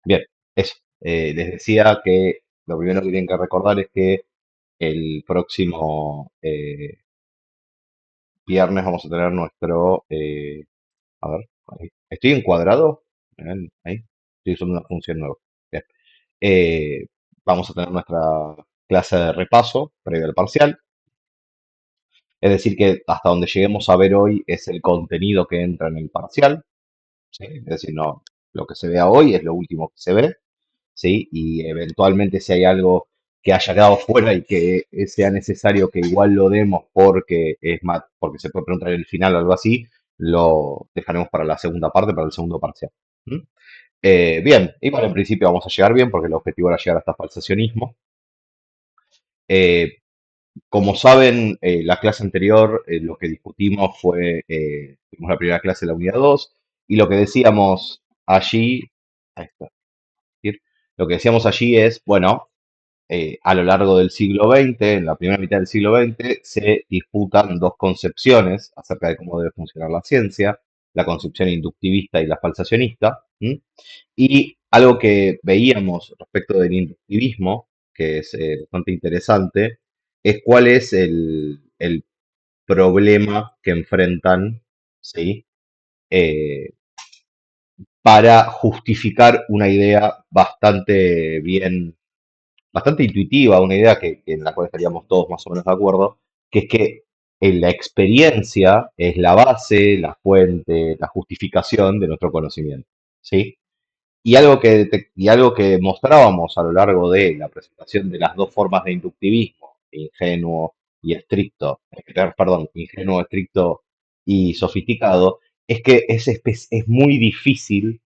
Bien, eso. Les decía que lo primero que tienen que recordar es que el próximo viernes vamos a tener nuestro... a ver, ahí. ¿Estoy encuadrado? ¿Ven? Ahí. Estoy usando una función nueva. Bien. Eh, Vamos a tener nuestra clase de repaso previo al parcial. Es decir, que hasta donde lleguemos a ver hoy es el contenido que entra en el parcial. ¿Sí? Es decir, no, lo que se vea hoy es lo último que se ve. ¿Sí? Y eventualmente si hay algo que haya quedado fuera y que sea necesario que igual lo demos porque es más, porque se puede preguntar en el final o algo así, lo dejaremos para la segunda parte, para el segundo parcial. ¿Mm? Bien, igual en principio vamos a llegar bien porque el objetivo era llegar hasta falsacionismo. Eh, Como saben, la clase anterior lo que discutimos fue, tuvimos la primera clase de la unidad 2 y lo que decíamos allí, ahí está, lo que decíamos allí es, bueno, a lo largo del siglo XX, en la primera mitad del siglo XX, se disputan dos concepciones acerca de cómo debe funcionar la ciencia, la concepción inductivista y la falsacionista. ¿M? Y algo que veíamos respecto del inductivismo, que es bastante interesante, es cuál es el problema que enfrentan, ¿sí? Eh, para justificar una idea bastante intuitiva, una idea en la cual estaríamos todos más o menos de acuerdo, que es que la experiencia es la base, la fuente, la justificación de nuestro conocimiento, ¿sí? Y algo que mostrábamos a lo largo de la presentación de las dos formas de inductivismo, ingenuo y estricto, perdón, ingenuo, estricto y sofisticado, es que es muy difícil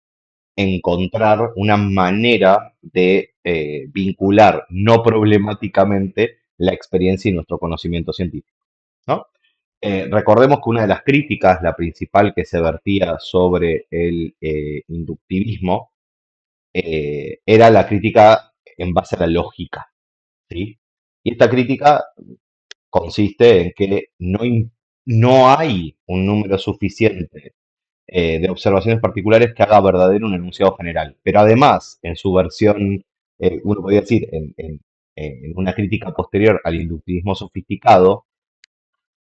encontrar una manera de vincular no problemáticamente la experiencia y nuestro conocimiento científico, ¿no? Recordemos que una de las críticas, la principal que se vertía sobre el inductivismo, era la crítica en base a la lógica, ¿sí? Y esta crítica consiste en que no hay un número suficiente de observaciones particulares que haga verdadero un enunciado general. Pero además, en su versión, uno podría decir, en una crítica posterior al inductivismo sofisticado,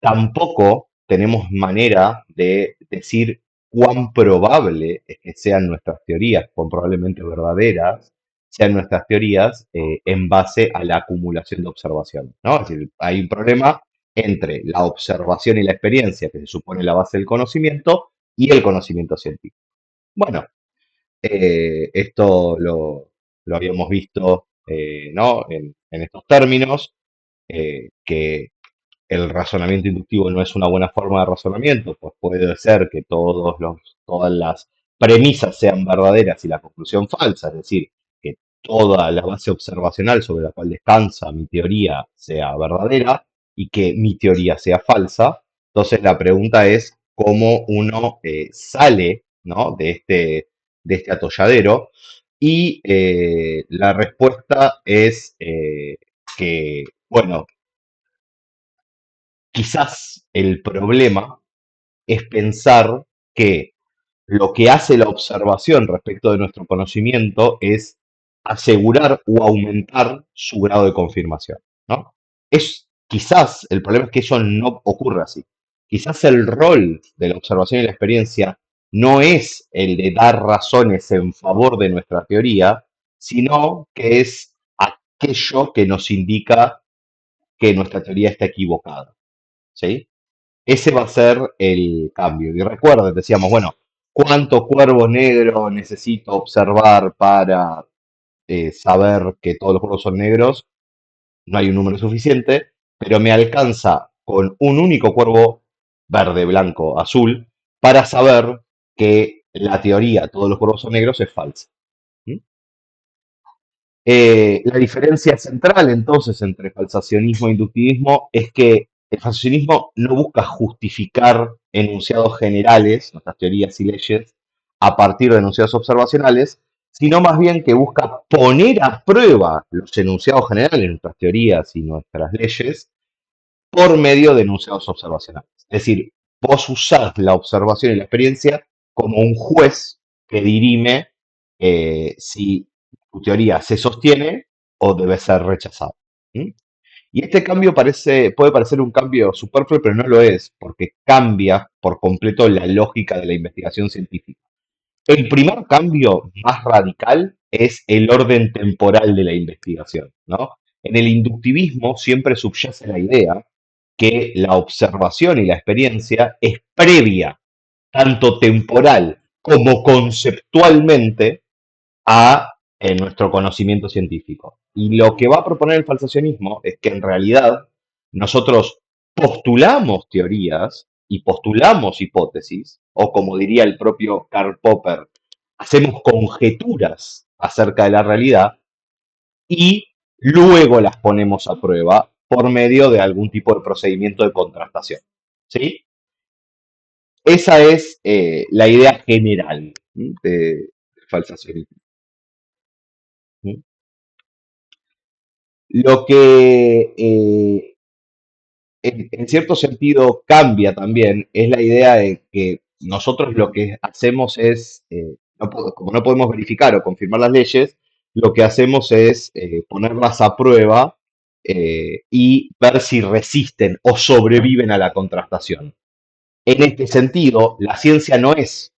tampoco tenemos manera de decir cuán probable es que sean nuestras teorías, cuán probablemente verdaderas sean nuestras teorías en base a la acumulación de observación, ¿no? Es decir, hay un problema entre la observación y la experiencia, que se supone la base del conocimiento, y el conocimiento científico. Bueno, esto lo habíamos visto, ¿no? En estos términos, que el razonamiento inductivo no es una buena forma de razonamiento, pues puede ser que todas las premisas sean verdaderas y la conclusión falsa, es decir, que toda la base observacional sobre la cual descansa mi teoría sea verdadera y que mi teoría sea falsa. Entonces la pregunta es cómo uno sale, ¿no? De este atolladero. Y la respuesta es que, bueno, quizás el problema es pensar que lo que hace la observación respecto de nuestro conocimiento es asegurar o aumentar su grado de confirmación, ¿no? Quizás el problema es que eso no ocurre así. Quizás el rol de la observación y la experiencia no es el de dar razones en favor de nuestra teoría, sino que es aquello que nos indica que nuestra teoría está equivocada, ¿sí? Ese va a ser el cambio. Y recuerden, decíamos, bueno, ¿cuántos cuervos negros necesito observar para saber que todos los cuervos son negros? No hay un número suficiente, pero me alcanza con un único cuervo verde, blanco, azul, para saber que la teoría, todos los cuervos son negros, es falsa. ¿Mm? La diferencia central entonces entre falsacionismo e inductivismo es que el falsacionismo no busca justificar enunciados generales, nuestras teorías y leyes, a partir de enunciados observacionales, sino más bien que busca poner a prueba los enunciados generales, nuestras teorías y nuestras leyes, por medio de enunciados observacionales. Es decir, vos usás la observación y la experiencia como un juez que dirime si tu teoría se sostiene o debe ser rechazada. ¿Mm? Y este cambio puede parecer un cambio superfluo, pero no lo es, porque cambia por completo la lógica de la investigación científica. El primer cambio más radical es el orden temporal de la investigación, ¿no? En el inductivismo siempre subyace la idea que la observación y la experiencia es previa, tanto temporal como conceptualmente, a nuestro conocimiento científico. Y lo que va a proponer el falsacionismo es que en realidad nosotros postulamos teorías y postulamos hipótesis, o como diría el propio Karl Popper, hacemos conjeturas acerca de la realidad y luego las ponemos a prueba por medio de algún tipo de procedimiento de contrastación. ¿Sí? Esa es la idea general, ¿m? De falsacionismo. ¿M? Lo que en cierto sentido cambia también es la idea de que nosotros lo que hacemos es, como no podemos verificar o confirmar las leyes, lo que hacemos es ponerlas a prueba y ver si resisten o sobreviven a la contrastación. En este sentido, la ciencia no es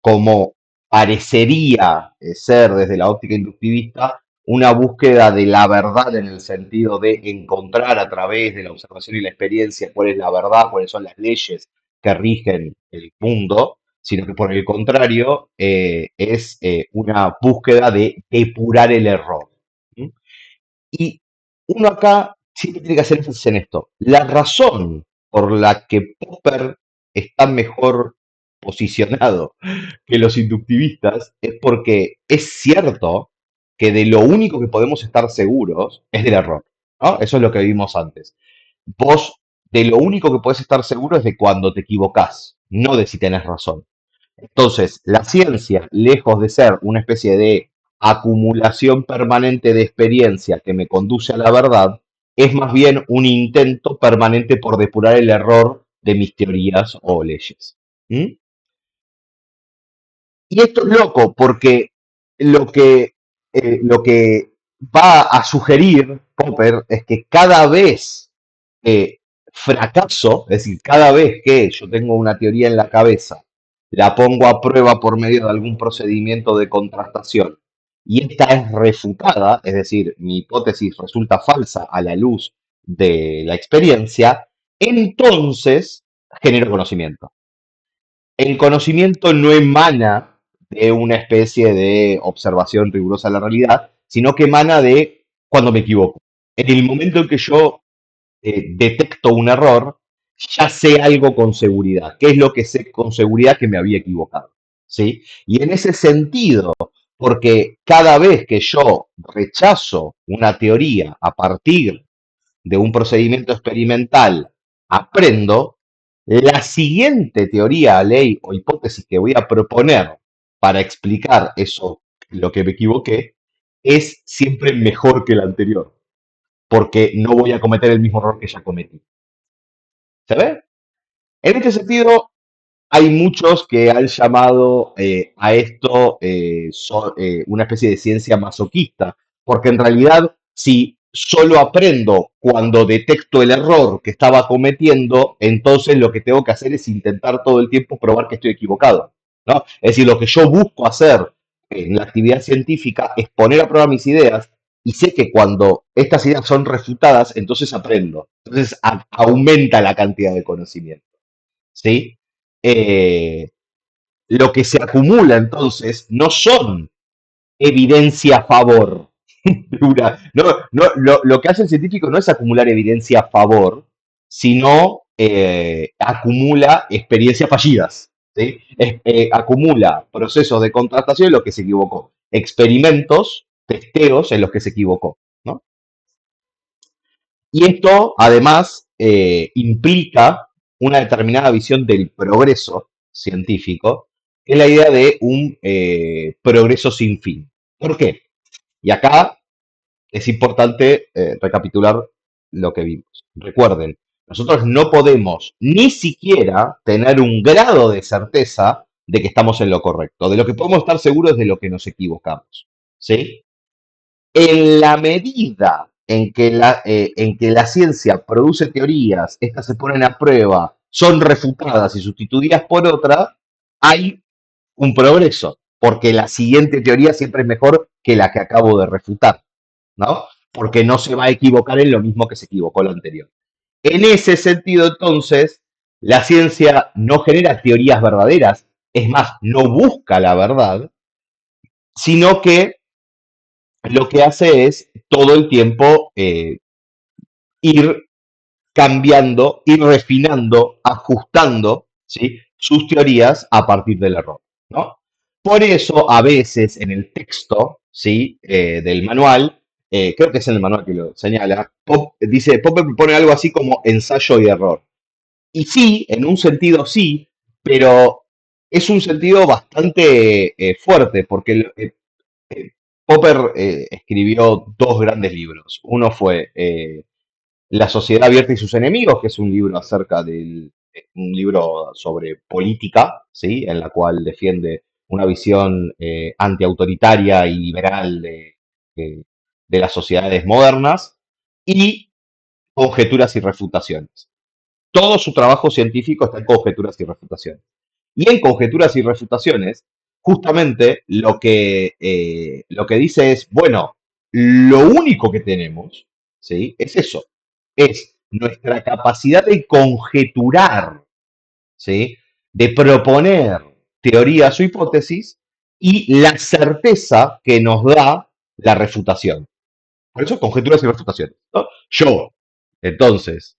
como parecería ser desde la óptica inductivista una búsqueda de la verdad en el sentido de encontrar a través de la observación y la experiencia cuál es la verdad, cuáles son las leyes que rigen el mundo, sino que por el contrario es una búsqueda de depurar el error. ¿Mm? Y uno acá siempre tiene que hacer énfasis en esto. La razón por la que Popper está mejor posicionado que los inductivistas es porque es cierto que de lo único que podemos estar seguros es del error, ¿no? Eso es lo que vimos antes. Vos de lo único que podés estar seguro es de cuando te equivocás, no de si tenés razón. Entonces, la ciencia, lejos de ser una especie de acumulación permanente de experiencia que me conduce a la verdad, es más bien un intento permanente por depurar el error de mis teorías o leyes. ¿Mm? Y esto es loco porque lo que, lo que va a sugerir Popper es que cada vez que fracaso, es decir, cada vez que yo tengo una teoría en la cabeza, la pongo a prueba por medio de algún procedimiento de contrastación y esta es refutada, es decir, mi hipótesis resulta falsa a la luz de la experiencia, entonces genero conocimiento. El conocimiento no emana de una especie de observación rigurosa de la realidad, sino que emana de cuando me equivoco. En el momento en que yo detecto un error, ya sé algo con seguridad. ¿Qué es lo que sé con seguridad? Que me había equivocado. ¿Sí? Y en ese sentido, porque cada vez que yo rechazo una teoría a partir de un procedimiento experimental, aprendo, la siguiente teoría, ley o hipótesis que voy a proponer para explicar eso, lo que me equivoqué, es siempre mejor que la anterior, porque no voy a cometer el mismo error que ya cometí. ¿Se ve? En este sentido, hay muchos que han llamado a esto una especie de ciencia masoquista, porque en realidad si solo aprendo cuando detecto el error que estaba cometiendo, entonces lo que tengo que hacer es intentar todo el tiempo probar que estoy equivocado, ¿no? Es decir, lo que yo busco hacer en la actividad científica es poner a prueba mis ideas y sé que cuando estas ideas son refutadas, entonces aprendo. Entonces aumenta la cantidad de conocimiento. ¿Sí? Eh, lo que se acumula entonces no son evidencia a favor. Lo que hace el científico no es acumular evidencia a favor, sino acumula experiencias fallidas. ¿Sí? Acumula procesos de contrastación en los que se equivocó, experimentos, testeos en los que se equivocó. ¿No? Y esto, además, implica una determinada visión del progreso científico, que es la idea de un progreso sin fin. ¿Por qué? Y acá es importante recapitular lo que vimos. Recuerden, nosotros no podemos ni siquiera tener un grado de certeza de que estamos en lo correcto. De lo que podemos estar seguros es de lo que nos equivocamos. ¿Sí? En la medida en que la ciencia produce teorías, estas se ponen a prueba, son refutadas y sustituidas por otra, hay un progreso, porque la siguiente teoría siempre es mejor que la que acabo de refutar, ¿no? Porque no se va a equivocar en lo mismo que se equivocó la anterior. En ese sentido, entonces, la ciencia no genera teorías verdaderas, es más, no busca la verdad, sino que lo que hace es todo el tiempo ir cambiando, ir refinando, ajustando, ¿sí? Sus teorías a partir del error, ¿no? Por eso, a veces en el texto, ¿sí? Del manual, creo que es en el manual que lo señala, dice, Popper propone algo así como ensayo y error. Y sí, en un sentido sí, pero es un sentido bastante fuerte, porque eh, Popper escribió dos grandes libros. Uno fue La sociedad abierta y sus enemigos, que es un libro acerca del, un libro sobre política, ¿sí? En la cual defiende una visión antiautoritaria y liberal de las sociedades modernas, y Conjeturas y refutaciones. Todo su trabajo científico está en conjeturas y refutaciones. Y en conjeturas y refutaciones, justamente lo que dice es, bueno, lo único que tenemos, ¿sí? Es eso, es nuestra capacidad de conjeturar, ¿sí? De proponer teorías o hipótesis y la certeza que nos da la refutación. Por eso, conjeturas y refutaciones, ¿no? Yo, entonces,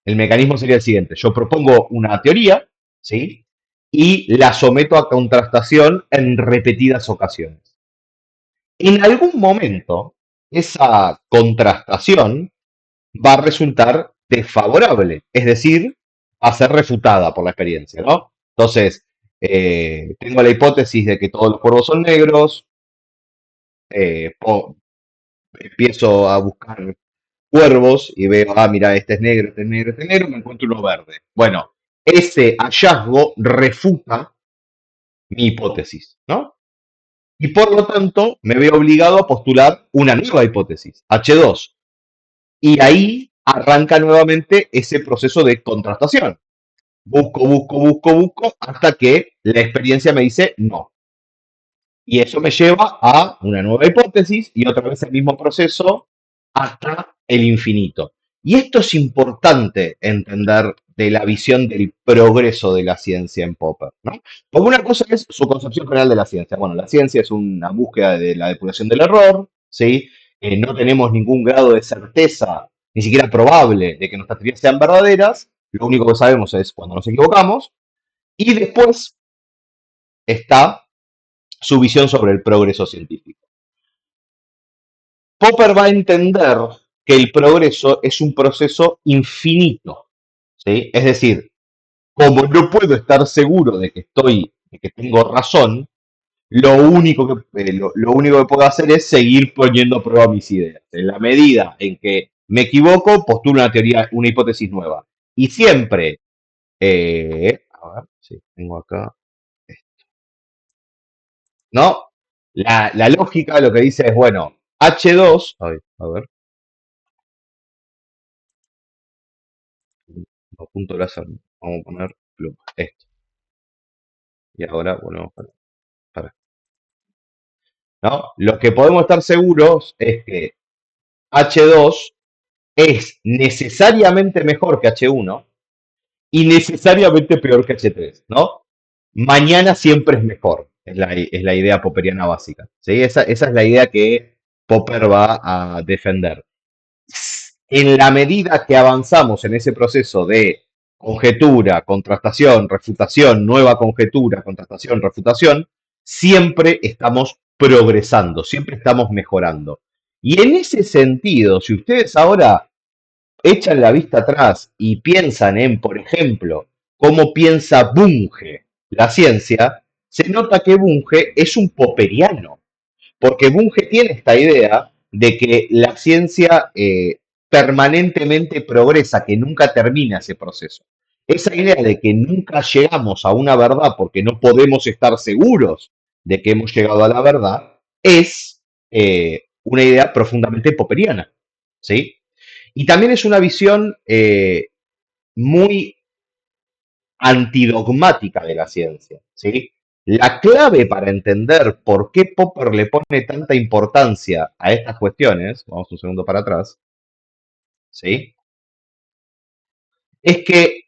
el mecanismo sería el siguiente. Yo propongo una teoría, ¿sí? Y la someto a contrastación en repetidas ocasiones. En algún momento, esa contrastación va a resultar desfavorable, es decir, va a ser refutada por la experiencia, ¿no? Entonces, tengo la hipótesis de que todos los cuervos son negros, eh, po- empiezo a buscar cuervos y veo, ah, mira, este es negro, este es negro, este es negro, me encuentro uno verde. Bueno, ese hallazgo refuta mi hipótesis, ¿no? Y por lo tanto, me veo obligado a postular una nueva hipótesis, H2. Y ahí arranca nuevamente ese proceso de contrastación. Busco, hasta que la experiencia me dice no. Y eso me lleva a una nueva hipótesis y otra vez el mismo proceso hasta el infinito. Y esto es importante entender de la visión del progreso de la ciencia en Popper, ¿no? Porque una cosa es su concepción general de la ciencia. Bueno, la ciencia es una búsqueda de la depuración del error, ¿sí? No tenemos ningún grado de certeza, ni siquiera probable, de que nuestras teorías sean verdaderas. Lo único que sabemos es cuando nos equivocamos. Y después está su visión sobre el progreso científico. Popper va a entender que el progreso es un proceso infinito, ¿sí? Es decir, como no puedo estar seguro de que tengo razón, lo único que puedo hacer es seguir poniendo a prueba mis ideas. En la medida en que me equivoco, postulo una teoría, una hipótesis nueva. Y siempre, a ver, sí, tengo acá, ¿no? La lógica lo que dice es, bueno, H2, a ver, no, punto láser, vamos a poner pluma, esto. Y ahora volvemos para, ¿no? Lo que podemos estar seguros es que H2 es necesariamente mejor que H1 y necesariamente peor que H3, ¿no? Mañana siempre es mejor, es la idea popperiana básica, ¿sí? Esa es la idea que Popper va a defender. En la medida que avanzamos en ese proceso de conjetura, contrastación, refutación, nueva conjetura, contrastación, refutación, siempre estamos progresando, siempre estamos mejorando. Y en ese sentido, si ustedes ahora echan la vista atrás y piensan en, por ejemplo, cómo piensa Bunge la ciencia, se nota que Bunge es un popperiano, porque Bunge tiene esta idea de que la ciencia permanentemente progresa, que nunca termina ese proceso. Esa idea de que nunca llegamos a una verdad porque no podemos estar seguros de que hemos llegado a la verdad es una idea profundamente popperiana, ¿sí? Y también es una visión muy antidogmática de la ciencia, ¿sí? La clave para entender por qué Popper le pone tanta importancia a estas cuestiones, vamos un segundo para atrás, ¿sí? Es que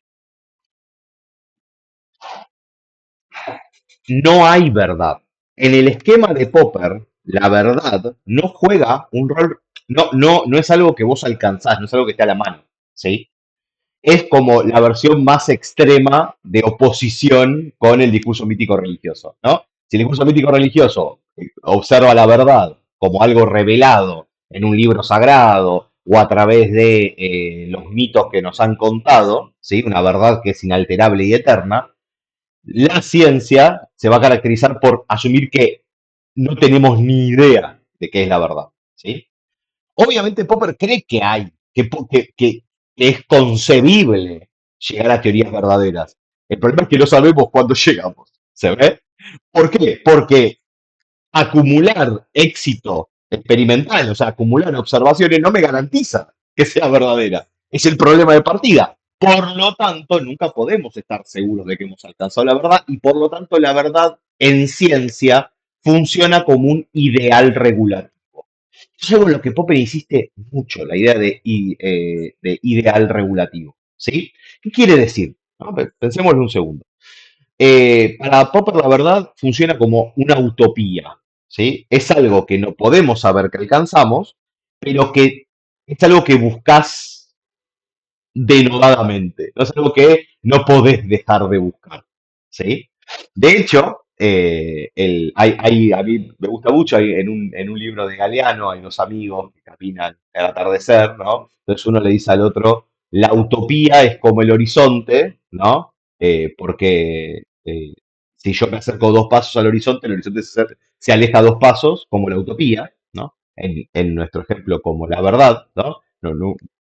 no hay verdad. En el esquema de Popper, la verdad no juega un rol, no es algo que vos alcanzás, no es algo que esté a la mano, ¿sí? Es como la versión más extrema de oposición con el discurso mítico religioso, ¿no? Si el discurso mítico religioso observa la verdad como algo revelado en un libro sagrado o a través de los mitos que nos han contado, ¿sí? Una verdad que es inalterable y eterna, la ciencia se va a caracterizar por asumir que no tenemos ni idea de qué es la verdad, ¿sí? Obviamente Popper cree que hay, que es concebible llegar a teorías verdaderas. El problema es que no sabemos cuándo llegamos. ¿Se ve? ¿Por qué? Porque acumular éxito experimental, o sea, acumular observaciones no me garantiza que sea verdadera. Es el problema de partida. Por lo tanto, nunca podemos estar seguros de que hemos alcanzado la verdad y por lo tanto la verdad en ciencia funciona como un ideal regular. Es algo en lo que Popper insiste mucho, la idea de ideal regulativo. ¿Sí? ¿Qué quiere decir? ¿No? Pensémoslo un segundo. Para Popper, la verdad funciona como una utopía. ¿Sí? Es algo que no podemos saber que alcanzamos, pero que es algo que buscas denodadamente. No es algo que no podés dejar de buscar. ¿Sí? De hecho, a mí me gusta mucho, en un libro de Galeano hay unos amigos que caminan al atardecer, ¿no? Entonces uno le dice al otro, la utopía es como el horizonte, ¿no? Porque si yo me acerco dos pasos al horizonte, el horizonte se aleja dos pasos, como la utopía, ¿no? En nuestro ejemplo, como la verdad, ¿no?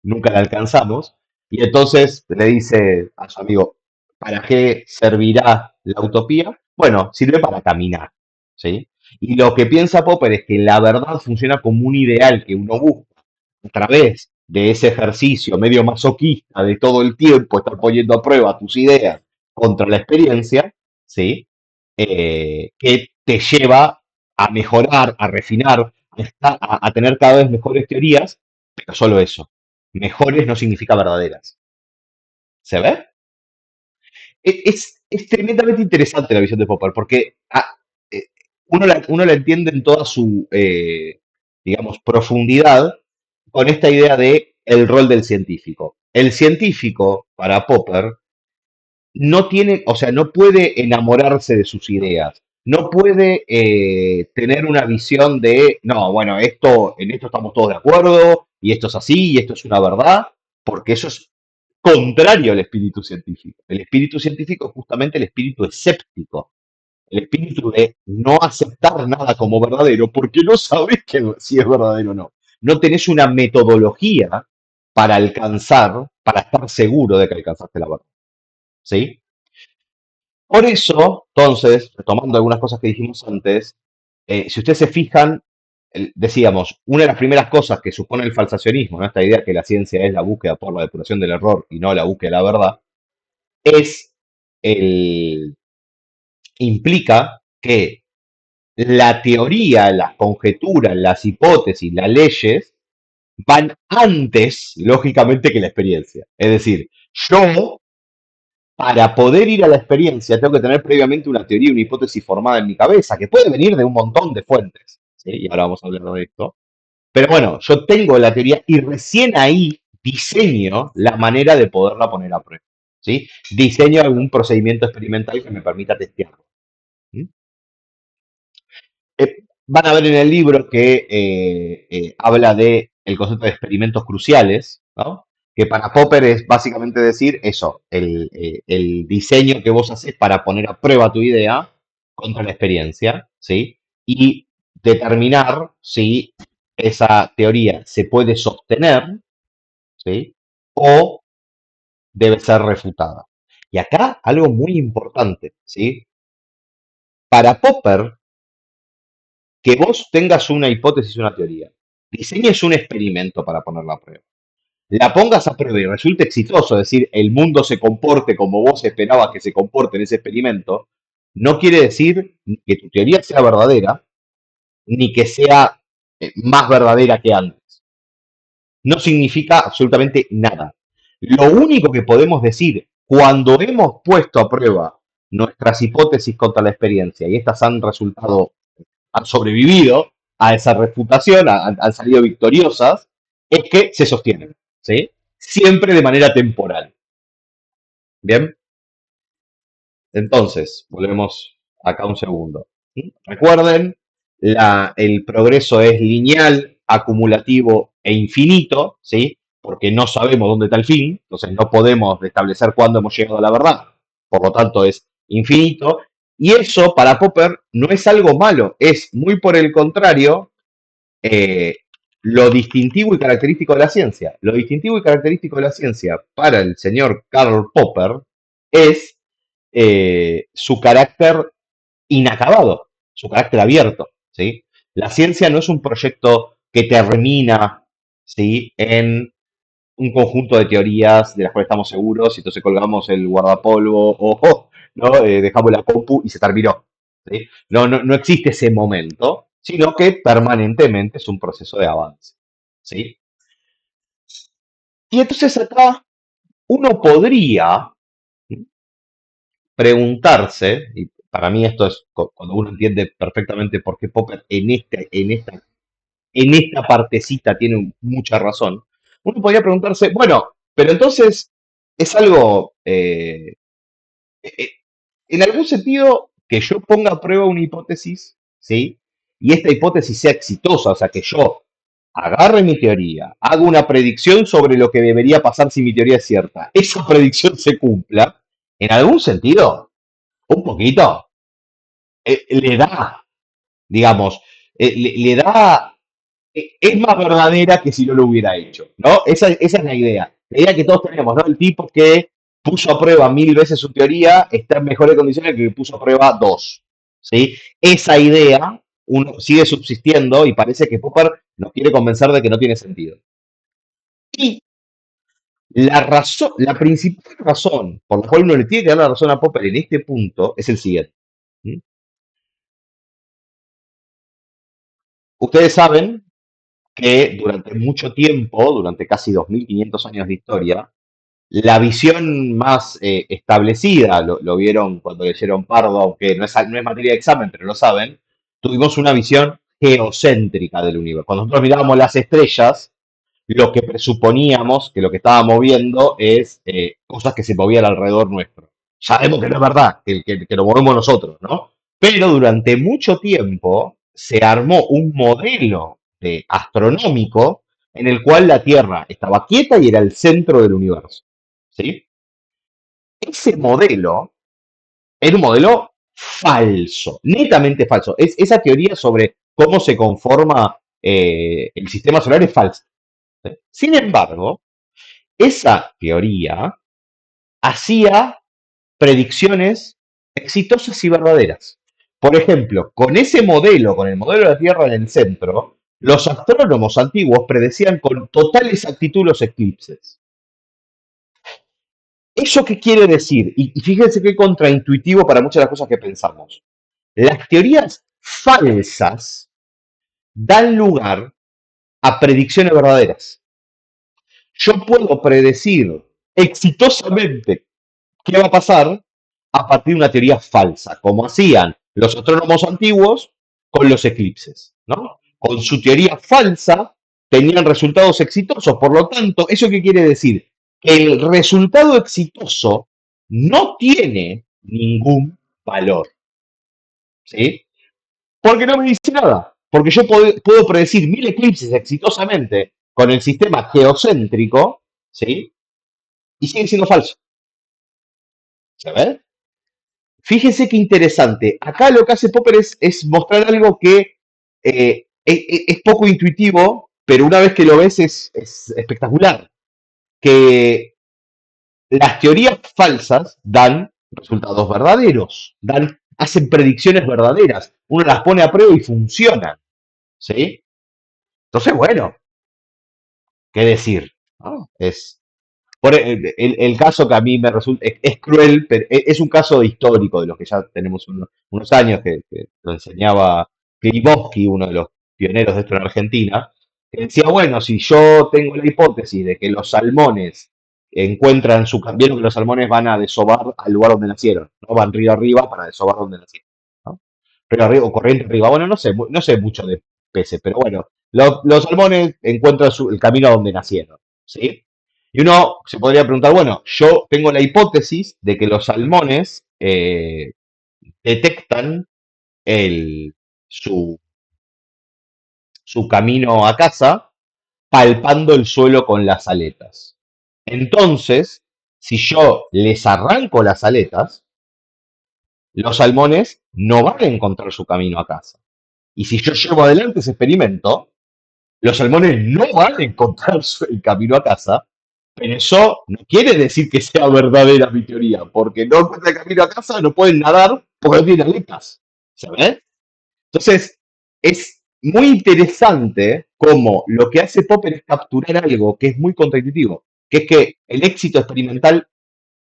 Nunca la alcanzamos. Y entonces le dice a su amigo, ¿para qué servirá la utopía? Bueno, sirve para caminar, ¿sí? Y lo que piensa Popper es que la verdad funciona como un ideal que uno busca a través de ese ejercicio medio masoquista de todo el tiempo estar poniendo a prueba tus ideas contra la experiencia, ¿sí? Que te lleva a mejorar, a refinar, a tener cada vez mejores teorías, pero solo eso. Mejores no significa verdaderas. ¿Se ve? Es tremendamente interesante la visión de Popper, porque eh, uno la entiende en toda su, digamos, profundidad con esta idea de el rol del científico. El científico, para Popper, no tiene, o sea, no puede enamorarse de sus ideas, no puede tener una visión de, no, bueno, en esto estamos todos de acuerdo, y esto es así, y esto es una verdad, porque eso es contrario al espíritu científico. El espíritu científico es justamente el espíritu escéptico, el espíritu de no aceptar nada como verdadero porque no sabes si es verdadero o no. No tenés una metodología para alcanzar, para estar seguro de que alcanzaste la verdad. ¿Sí? Por eso, entonces, retomando algunas cosas que dijimos antes, si ustedes se fijan, decíamos, una de las primeras cosas que supone el falsacionismo, ¿no? Esta idea que la ciencia es la búsqueda por la depuración del error y no la búsqueda de la verdad, es el, implica que la teoría, las conjeturas, las hipótesis, las leyes van antes, lógicamente, que la experiencia. Es decir, yo, para poder ir a la experiencia, tengo que tener previamente una teoría, una hipótesis formada en mi cabeza, que puede venir de un montón de fuentes. ¿Sí? Y ahora vamos a hablar de esto. Pero bueno, yo tengo la teoría y recién ahí diseño la manera de poderla poner a prueba. ¿Sí? Diseño algún procedimiento experimental que me permita testearlo. ¿Mm? Van a ver en el libro que habla de el concepto de experimentos cruciales, ¿no? Que para Popper es básicamente decir eso, el diseño que vos haces para poner a prueba tu idea contra la experiencia, ¿sí? Y determinar si esa teoría se puede sostener, ¿sí? O debe ser refutada. Y acá algo muy importante, ¿sí? Para Popper, que vos tengas una hipótesis, una teoría, diseñes un experimento para ponerla a prueba, la pongas a prueba y resulte exitoso, es decir, el mundo se comporte como vos esperabas que se comporte en ese experimento, no quiere decir ni que tu teoría sea verdadera, ni que sea más verdadera que antes. No significa absolutamente nada. Lo único que podemos decir cuando hemos puesto a prueba nuestras hipótesis contra la experiencia y estas han resultado, han sobrevivido a esa refutación, han salido victoriosas, es que se sostienen, ¿sí? Siempre de manera temporal. Bien, entonces, volvemos acá un segundo. ¿Sí? Recuerden, el progreso es lineal, acumulativo e infinito, ¿sí? Porque no sabemos dónde está el fin, entonces no podemos establecer cuándo hemos llegado a la verdad. Por lo tanto, es infinito. Y eso para Popper no es algo malo, es muy por el contrario eh, lo distintivo y característico de la ciencia. Lo distintivo y característico de la ciencia para el señor Karl Popper es su carácter inacabado, su carácter abierto. ¿Sí? La ciencia no es un proyecto que termina, ¿sí? En un conjunto de teorías de las cuales estamos seguros y entonces colgamos el guardapolvo o ¿no? Dejamos la compu y se terminó. ¿Sí? No, no, no existe ese momento, sino que permanentemente es un proceso de avance. ¿Sí? Y entonces acá uno podría preguntarse, y para mí esto es cuando uno entiende perfectamente por qué Popper en esta partecita tiene mucha razón, uno podría preguntarse, bueno, pero entonces es algo, eh, en algún sentido, que yo ponga a prueba una hipótesis, ¿sí? Y esta hipótesis sea exitosa, o sea, que yo agarre mi teoría, haga una predicción sobre lo que debería pasar si mi teoría es cierta, esa predicción se cumpla, en algún sentido, un poquito, le da, digamos, le da, es más verdadera que si no lo hubiera hecho, ¿no? Esa es la idea. La idea que todos tenemos, ¿no? El tipo que puso a prueba 1000 veces su teoría está en mejores condiciones que el que puso a prueba dos, ¿sí? Esa idea uno sigue subsistiendo y parece que Popper nos quiere convencer de que no tiene sentido. Y la razón, la principal razón por la cual uno le tiene que dar la razón a Popper en este punto es el siguiente. ¿Sí? Ustedes saben que durante mucho tiempo, durante casi 2500 años de historia, la visión más establecida, lo vieron cuando leyeron Pardo, aunque no es materia de examen, pero lo saben, tuvimos una visión geocéntrica del universo. Cuando nosotros mirábamos las estrellas, lo que presuponíamos que lo que estábamos viendo es cosas que se movían alrededor nuestro. Sabemos que no es verdad, que lo movemos nosotros, ¿no? Pero durante mucho tiempo se armó un modelo astronómico en el cual la Tierra estaba quieta y era el centro del universo. ¿Sí? Ese modelo era un modelo falso, netamente falso. Esa teoría sobre cómo se conforma el sistema solar es falsa. ¿Sí? Sin embargo, esa teoría hacía predicciones exitosas y verdaderas. Por ejemplo, con ese modelo, con el modelo de la Tierra en el centro, los astrónomos antiguos predecían con total exactitud los eclipses. ¿Eso qué quiere decir? Y fíjense qué contraintuitivo para muchas de las cosas que pensamos. Las teorías falsas dan lugar a predicciones verdaderas. Yo puedo predecir exitosamente qué va a pasar a partir de una teoría falsa, como hacían los astrónomos antiguos con los eclipses, ¿no? Con su teoría falsa tenían resultados exitosos, por lo tanto, ¿eso qué quiere decir? Que el resultado exitoso no tiene ningún valor, ¿sí? Porque no me dice nada, porque yo puedo predecir 1000 eclipses exitosamente con el sistema geocéntrico, ¿sí? Y sigue siendo falso, ¿sabes? Fíjese qué interesante. Acá lo que hace Popper es mostrar algo que es poco intuitivo, pero una vez que lo ves es espectacular. Que Las teorías falsas dan resultados verdaderos, hacen predicciones verdaderas. Uno las pone a prueba y funcionan, ¿sí? Entonces, bueno, ¿qué decir? ¿No? El caso que a mí me resulta, es cruel, pero es un caso histórico de los que ya tenemos unos años que lo enseñaba Klimoski, uno de los pioneros de esto en Argentina, que decía, bueno, si yo tengo la hipótesis de que los salmones encuentran vieron que los salmones van a desovar al lugar donde nacieron, ¿no? Van río arriba para desovar donde nacieron, ¿no? Río arriba o corriente arriba, bueno, no sé mucho de peces, pero bueno, los salmones encuentran el camino a donde nacieron, ¿sí? Y uno se podría preguntar, bueno, yo tengo la hipótesis de que los salmones detectan el, su, su camino a casa palpando el suelo con las aletas. Entonces, si yo les arranco las aletas, los salmones no van a encontrar su camino a casa. Y si yo llevo adelante ese experimento, los salmones no van a encontrar el camino a casa, pero eso no quiere decir que sea verdadera mi teoría, porque no encuentran el camino a casa, no pueden nadar porque no tienen aletas, ¿sabes? Entonces, es muy interesante cómo lo que hace Popper es capturar algo que es muy contraintuitivo, que es que el éxito experimental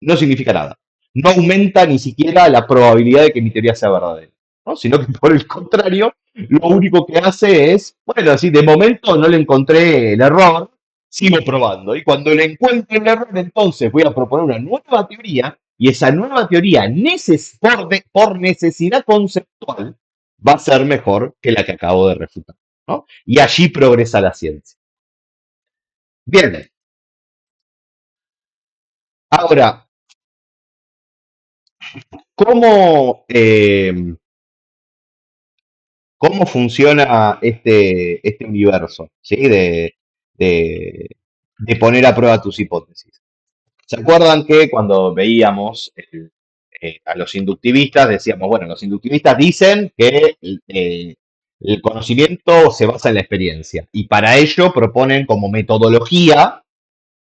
no significa nada. No aumenta ni siquiera la probabilidad de que mi teoría sea verdadera, ¿no? Sino que por el contrario, lo único que hace es, bueno, así de momento no le encontré el error, sigo probando. Y cuando le encuentre el error, entonces voy a proponer una nueva teoría y esa nueva teoría por necesidad conceptual va a ser mejor que la que acabo de refutar, ¿no? Y allí progresa la ciencia. Bien, ahora, ¿cómo, cómo funciona este universo, ¿sí? De, de poner a prueba tus hipótesis. ¿Se acuerdan que cuando veíamos a los inductivistas decíamos, bueno, los inductivistas dicen que el conocimiento se basa en la experiencia y para ello proponen como metodología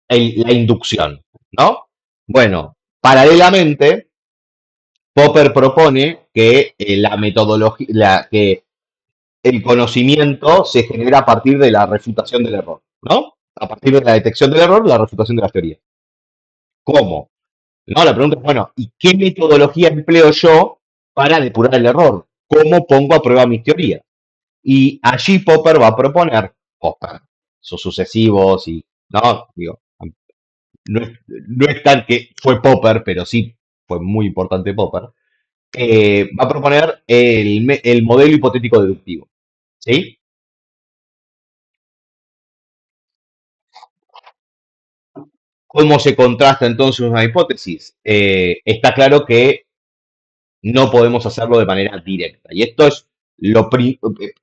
la inducción, ¿no? Bueno, paralelamente, Popper propone que la metodología, que el conocimiento se genera a partir de la refutación del error, ¿no? A partir de la detección del error, la refutación de las teorías. ¿Cómo? No, la pregunta es, bueno, ¿y qué metodología empleo yo para depurar el error? ¿Cómo pongo a prueba mis teorías? Y allí Popper va a proponer, Popper, sus sucesivos y, no, digo, no es tan que fue Popper, pero sí fue muy importante Popper, va a proponer el modelo hipotético deductivo, ¿sí? ¿Cómo se contrasta entonces una hipótesis? Está claro que no podemos hacerlo de manera directa. Y esto es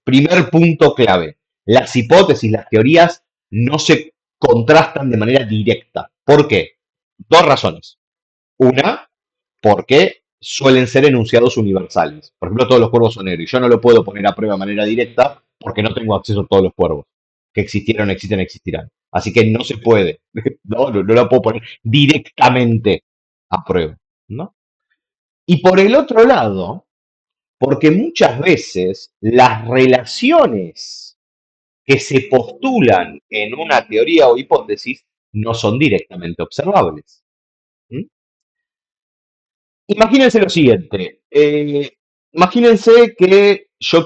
primer punto clave. Las hipótesis, las teorías no se contrastan de manera directa. ¿Por qué? Dos razones. Una, porque suelen ser enunciados universales. Por ejemplo, todos los cuervos son negros. Y yo no lo puedo poner a prueba de manera directa porque no tengo acceso a todos los cuervos. Que existieron, existen, existirán. Así que no se puede. No lo puedo poner directamente a prueba, ¿no? Y por el otro lado, porque muchas veces las relaciones que se postulan en una teoría o hipótesis no son directamente observables. ¿Mm? Imagínense lo siguiente. Imagínense que yo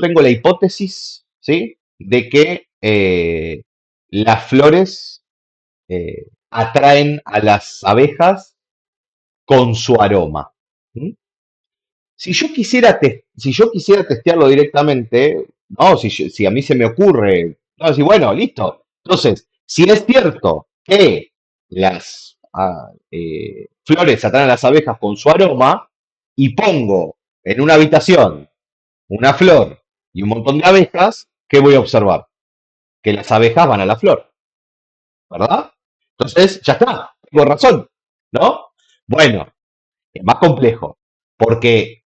tengo la hipótesis, ¿sí? De que las flores atraen a las abejas con su aroma. ¿Mm? Si yo quisiera testearlo directamente, no, si a mí se me ocurre, no, decir, bueno, listo. Entonces, si es cierto que las flores atraen a las abejas con su aroma, y pongo en una habitación una flor y un montón de abejas, ¿qué voy a observar? Que las abejas van a la flor, ¿verdad? Entonces, ya está, tengo razón, ¿no? Bueno, es más complejo, porque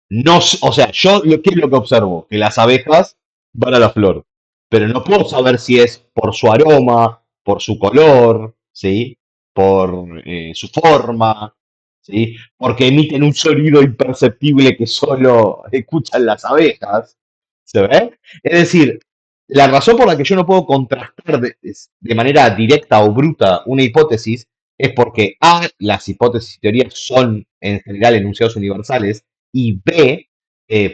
no, o sea, ¿qué es lo que observo? Que las abejas van a la flor, pero no puedo saber si es por su aroma, por su color, ¿sí? por su forma, ¿sí? Porque emiten un sonido imperceptible que solo escuchan las abejas, ¿se ve? Es decir, la razón por la que yo no puedo contrastar de manera directa o bruta una hipótesis es porque A, las hipótesis y teorías son en general enunciados universales, y B,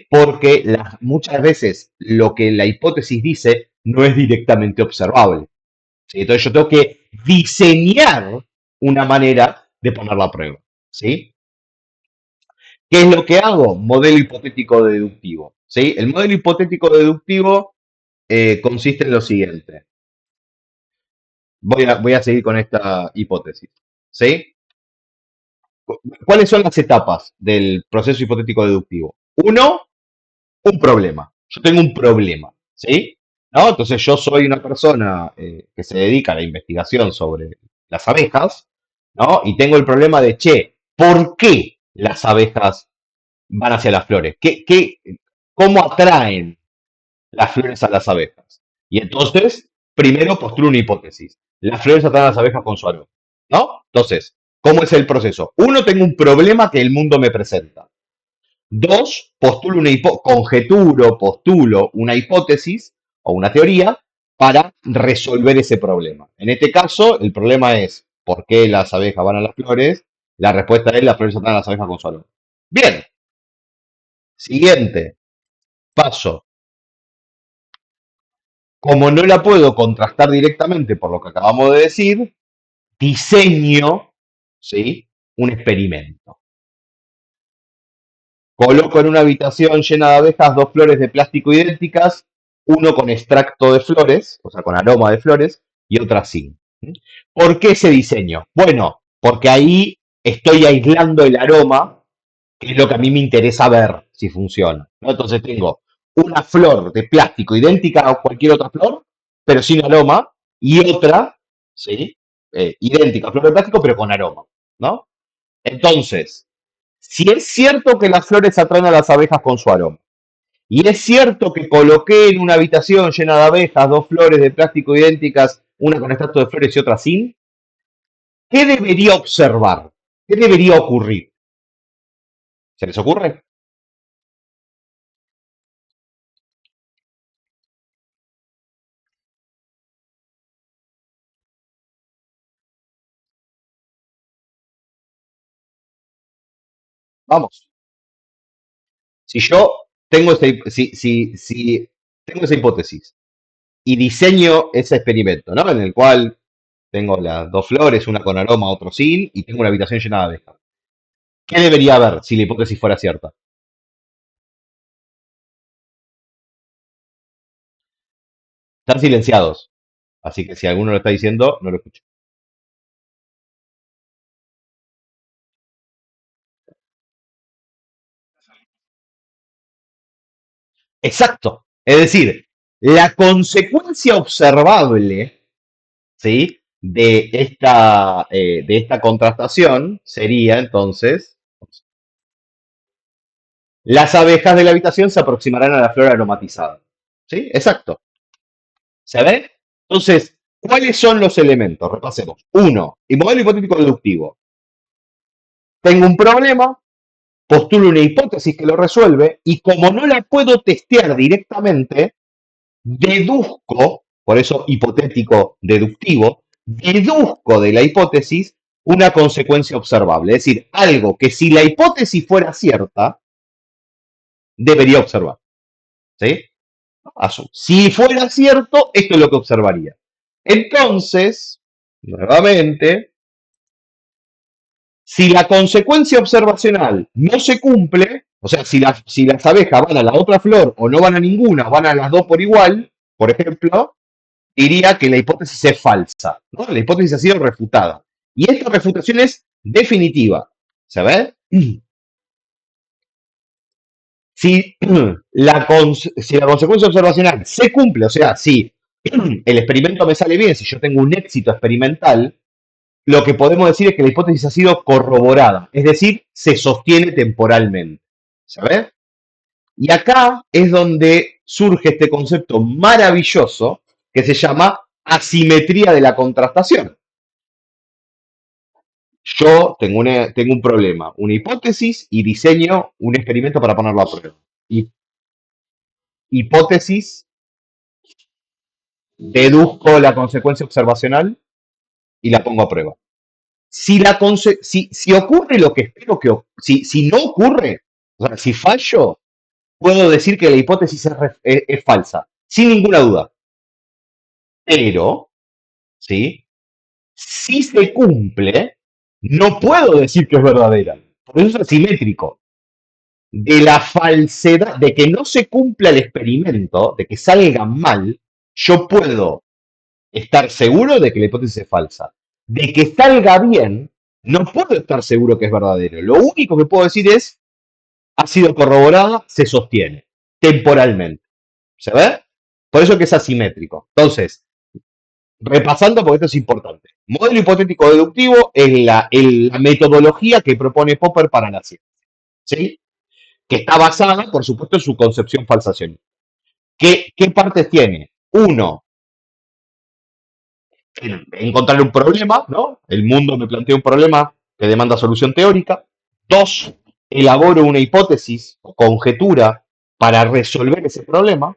porque muchas veces lo que la hipótesis dice no es directamente observable. ¿Sí? Entonces yo tengo que diseñar una manera de ponerla a prueba. ¿Sí? ¿Qué es lo que hago? Modelo hipotético deductivo. ¿Sí? El modelo hipotético deductivo consiste en lo siguiente. Voy a seguir con esta hipótesis. ¿Sí? ¿Cuáles son las etapas del proceso hipotético deductivo? Uno, un problema. Yo tengo un problema, ¿sí? ¿No? Entonces yo soy una persona que se dedica a la investigación sobre las abejas, ¿no? Y tengo el problema de, che, ¿por qué las abejas van hacia las flores? ¿Cómo atraen las flores a las abejas? Y entonces, primero postulo una hipótesis. Las flores atraen a las abejas con su aroma, ¿no? Entonces, ¿cómo es el proceso? Uno, tengo un problema que el mundo me presenta. Dos, postulo una hipótesis o una teoría para resolver ese problema. En este caso, el problema es ¿por qué las abejas van a las flores? La respuesta es las flores atraen a las abejas con su aroma. Bien, siguiente paso. Como no la puedo contrastar directamente por lo que acabamos de decir, diseño, ¿sí? Un experimento. Coloco en una habitación llena de abejas dos flores de plástico idénticas, uno con extracto de flores, o sea, con aroma de flores, y otra sin. ¿Por qué ese diseño? Bueno, porque ahí estoy aislando el aroma, que es lo que a mí me interesa ver si funciona, ¿no? Entonces tengo una flor de plástico idéntica a cualquier otra flor, pero sin aroma, y otra, ¿sí? Idéntica a flor de plástico, pero con aroma, ¿no? Entonces, si es cierto que las flores atraen a las abejas con su aroma, y es cierto que coloqué en una habitación llena de abejas dos flores de plástico idénticas, una con extracto de flores y otra sin, ¿qué debería observar? ¿Qué debería ocurrir? ¿Se les ocurre? Vamos. Si yo si tengo esa hipótesis y diseño ese experimento, ¿no? En el cual tengo las dos flores, una con aroma, otro sin, y tengo una habitación llena de abejas. ¿Qué debería haber si la hipótesis fuera cierta? Están silenciados. Así que si alguno lo está diciendo, no lo escucho. Exacto. Es decir, la consecuencia observable, ¿sí? De esta contrastación sería entonces, las abejas de la habitación se aproximarán a la flor aromatizada. ¿Sí? Exacto. ¿Se ve? Entonces, ¿cuáles son los elementos? Repasemos. Uno, y modelo hipotético deductivo. Tengo un problema, postulo una hipótesis que lo resuelve, y como no la puedo testear directamente, deduzco, por eso hipotético deductivo, deduzco de la hipótesis una consecuencia observable. Es decir, algo que si la hipótesis fuera cierta, debería observar. ¿Sí? Si fuera cierto, esto es lo que observaría. Entonces, nuevamente, si la consecuencia observacional no se cumple, o sea, si las abejas van a la otra flor o no van a ninguna, van a las dos por igual, por ejemplo, diría que la hipótesis es falsa, ¿no? La hipótesis ha sido refutada. Y esta refutación es definitiva. ¿Sabes? Si si la consecuencia observacional se cumple, o sea, si el experimento me sale bien, si yo tengo un éxito experimental, lo que podemos decir es que la hipótesis ha sido corroborada, es decir, se sostiene temporalmente. ¿Sabes? Y acá es donde surge este concepto maravilloso que se llama asimetría de la contrastación. tengo un problema, una hipótesis y diseño un experimento para ponerlo a prueba. Y hipótesis, deduzco la consecuencia observacional y la pongo a prueba. Si ocurre lo que espero si no ocurre, o sea, si fallo, puedo decir que la hipótesis es falsa, sin ninguna duda. Pero, ¿sí? Si se cumple, no puedo decir que es verdadera. Por eso es asimétrico. De la falsedad, de que no se cumpla el experimento, de que salga mal, yo puedo estar seguro de que la hipótesis es falsa. De que salga bien, no puedo estar seguro que es verdadero. Lo único que puedo decir es, ha sido corroborada, se sostiene, temporalmente. ¿Se ve? Por eso que es asimétrico. Entonces, repasando, porque esto es importante. Modelo hipotético deductivo es la metodología que propone Popper para la ciencia. ¿Sí? Que está basada, por supuesto, en su concepción falsacionista. ¿Qué partes tiene? Uno, encontrar un problema, ¿no? El mundo me plantea un problema que demanda solución teórica. Dos, elaboro una hipótesis o conjetura para resolver ese problema.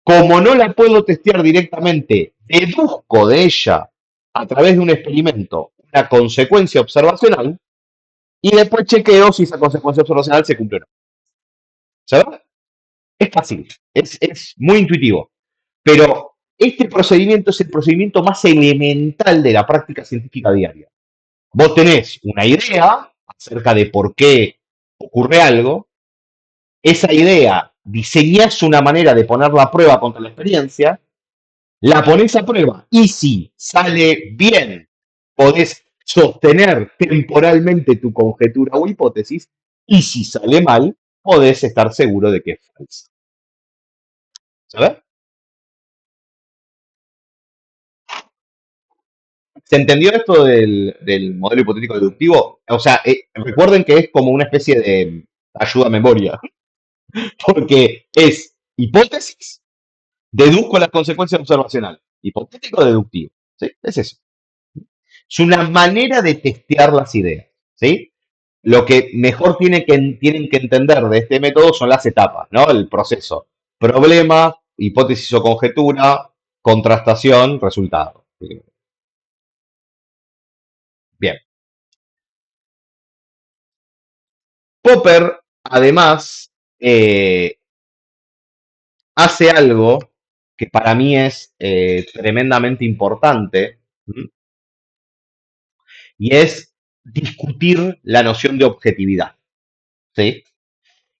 Como no la puedo testear directamente, deduzco de ella a través de un experimento una consecuencia observacional y después chequeo si esa consecuencia observacional se cumple o no. ¿Sabes? Es fácil, es muy intuitivo. Pero este procedimiento es el procedimiento más elemental de la práctica científica diaria. Vos tenés una idea acerca de por qué ocurre algo, esa idea diseñás una manera de ponerla a prueba contra la experiencia, la pones a prueba y si sale bien, podés sostener temporalmente tu conjetura o hipótesis y si sale mal, podés estar seguro de que es falsa. ¿Sabes? ¿Se entendió esto del modelo hipotético deductivo? O sea, recuerden que es como una especie de ayuda a memoria, porque es hipótesis, deduzco las consecuencias observacionales. Hipotético deductivo. ¿Sí? Es eso. Es una manera de testear las ideas. ¿Sí? Lo que mejor tienen que entender de este método son las etapas, ¿no? El proceso. Problema, hipótesis o conjetura, contrastación, resultado. Bien. Popper, además, hace algo que para mí es tremendamente importante, ¿m? Y es discutir la noción de objetividad. ¿Sí?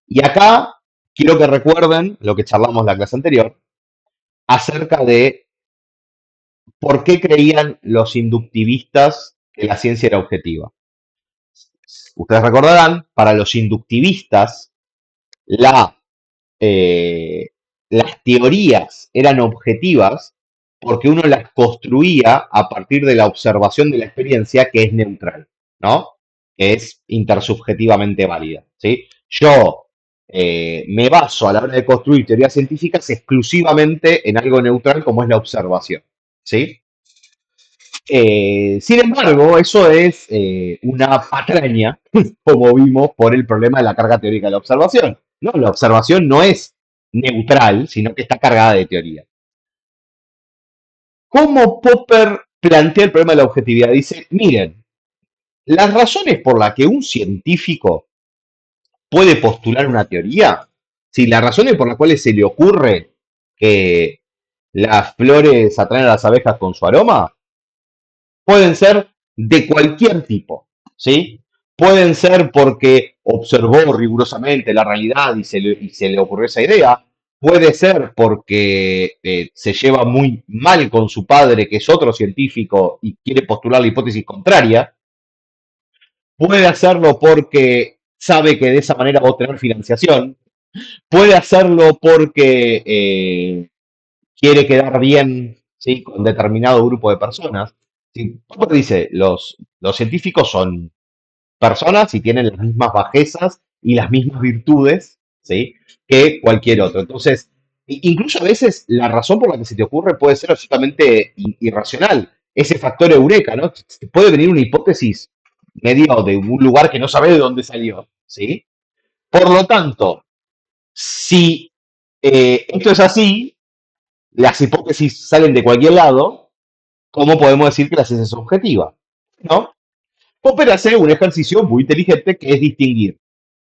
Y acá quiero que recuerden lo que charlamos la clase anterior acerca de por qué creían los inductivistas que la ciencia era objetiva. Ustedes recordarán, para los inductivistas, la eh, las teorías eran objetivas porque uno las construía a partir de la observación de la experiencia que es neutral, ¿no? Que es intersubjetivamente válida, ¿sí? Yo me baso a la hora de construir teorías científicas exclusivamente en algo neutral como es la observación, ¿sí? Sin embargo, eso es una patraña, como vimos, por el problema de la carga teórica de la observación. No, la observación no es neutral, sino que está cargada de teoría. ¿Cómo Popper plantea el problema de la objetividad? Dice, miren, las razones por las que un científico puede postular una teoría, si las razones por las cuales se le ocurre que las flores atraen a las abejas con su aroma, pueden ser de cualquier tipo, ¿sí? Pueden ser porque observó rigurosamente la realidad y se le ocurrió esa idea. Puede ser porque se lleva muy mal con su padre, que es otro científico, y quiere postular la hipótesis contraria. Puede hacerlo porque sabe que de esa manera va a obtener financiación. Puede hacerlo porque quiere quedar bien, ¿sí? Con determinado grupo de personas. Sí, Popper dice, los científicos son personas y tienen las mismas bajezas y las mismas virtudes, ¿sí? Que cualquier otro. Entonces, incluso a veces la razón por la que se te ocurre puede ser absolutamente irracional. Ese factor eureka, ¿no? Puede venir una hipótesis medio de un lugar que no sabe de dónde salió, ¿sí? Por lo tanto, si esto es así, las hipótesis salen de cualquier lado, ¿cómo podemos decir que la ciencia es objetiva? ¿No? Popper hace un ejercicio muy inteligente que es distinguir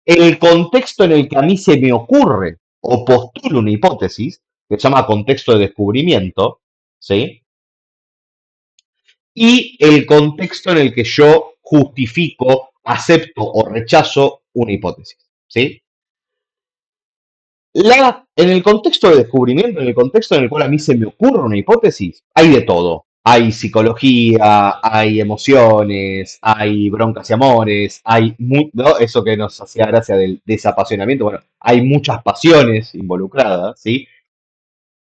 el contexto en el que a mí se me ocurre o postulo una hipótesis, que se llama contexto de descubrimiento, ¿sí? Y el contexto en el que yo justifico, acepto o rechazo una hipótesis, ¿sí? En el contexto de descubrimiento, en el contexto en el cual a mí se me ocurre una hipótesis, hay de todo. Hay psicología, hay emociones, hay broncas y amores, ¿no? Eso que nos hacía gracia del desapasionamiento. Bueno, hay muchas pasiones involucradas, ¿sí?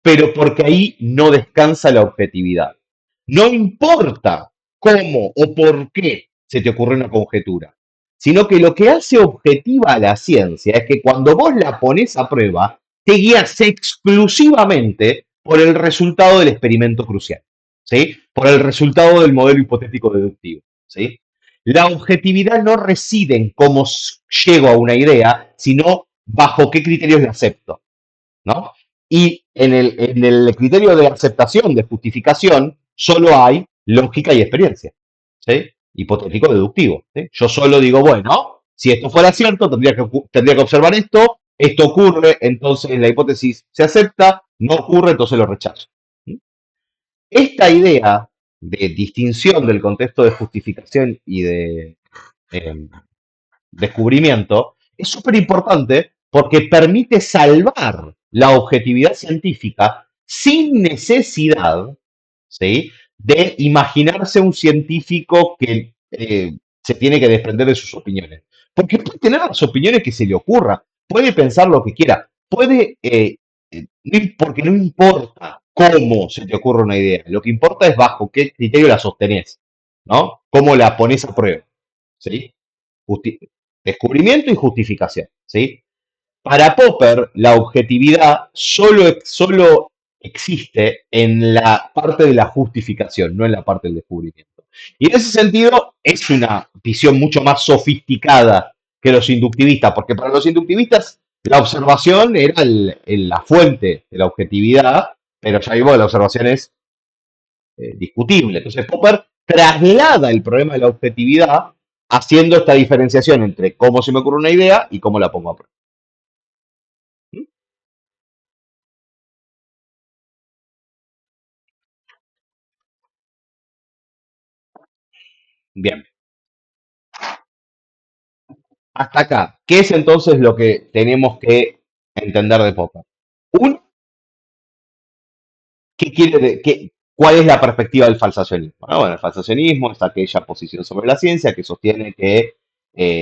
Pero porque ahí no descansa la objetividad. No importa cómo o por qué se te ocurre una conjetura, sino que lo que hace objetiva a la ciencia es que cuando vos la pones a prueba, te guías exclusivamente por el resultado del experimento crucial, ¿sí? Por el resultado del modelo hipotético deductivo, ¿sí? La objetividad no reside en cómo llego a una idea, sino bajo qué criterios la acepto, ¿no? Y en el criterio de aceptación, de justificación, solo hay lógica y experiencia, ¿sí? Hipotético deductivo, ¿sí? Yo solo digo, bueno, si esto fuera cierto, tendría que observar esto ocurre, entonces la hipótesis se acepta, no ocurre, entonces lo rechazo. ¿Sí? Esta idea de distinción del contexto de justificación y de eh, descubrimiento es súper importante porque permite salvar la objetividad científica sin necesidad, ¿sí? De imaginarse un científico que se tiene que desprender de sus opiniones. Porque puede tener las opiniones que se le ocurra, puede pensar lo que quiera, porque no importa cómo se te ocurre una idea, lo que importa es bajo qué criterio la sostenés, ¿no? Cómo la pones a prueba, ¿sí? Justi- Descubrimiento y justificación, ¿sí? Para Popper, la objetividad solo existe en la parte de la justificación, no en la parte del descubrimiento. Y en ese sentido es una visión mucho más sofisticada que los inductivistas, porque para los inductivistas la observación era la fuente de la objetividad, pero ya vimos que la observación es discutible. Entonces Popper traslada el problema de la objetividad haciendo esta diferenciación entre cómo se me ocurre una idea y cómo la pongo a prueba. Bien, hasta acá. ¿Qué es entonces lo que tenemos que entender de Popper? Un, ¿cuál es la perspectiva del falsacionismo? Bueno, el falsacionismo es aquella posición sobre la ciencia que sostiene que